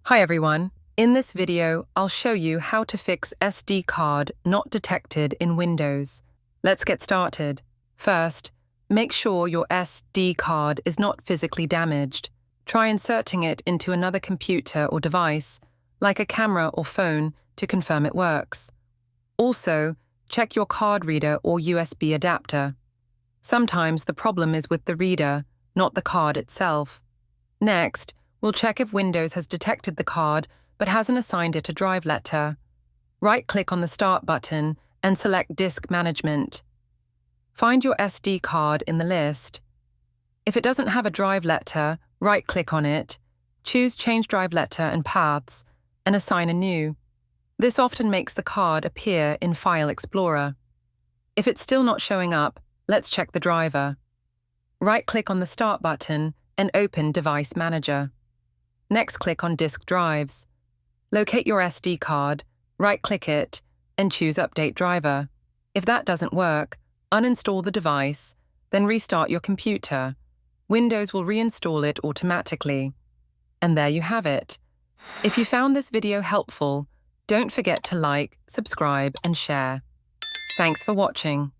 Hi everyone. In this video, I'll show you how to fix SD card not detected in Windows. Let's get started. First, make sure your SD card is not physically damaged. Try inserting it into another computer or device, like a camera or phone, to confirm it works. Also, check your card reader or USB adapter. Sometimes the problem is with the reader, not the card itself. Next, we'll check if Windows has detected the card but hasn't assigned it a drive letter. Right-click on the Start button and select Disk Management. Find your SD card in the list. If it doesn't have a drive letter, right-click on it, choose Change Drive Letter and Paths, and assign a new. This often makes the card appear in File Explorer. If it's still not showing up, let's check the driver. Right-click on the Start button and open Device Manager. Next, click on Disk Drives. Locate your SD card, right-click it, and choose Update Driver. If that doesn't work, uninstall the device, then restart your computer. Windows will reinstall it automatically. And there you have it. If you found this video helpful, don't forget to like, subscribe, and share. Thanks for watching.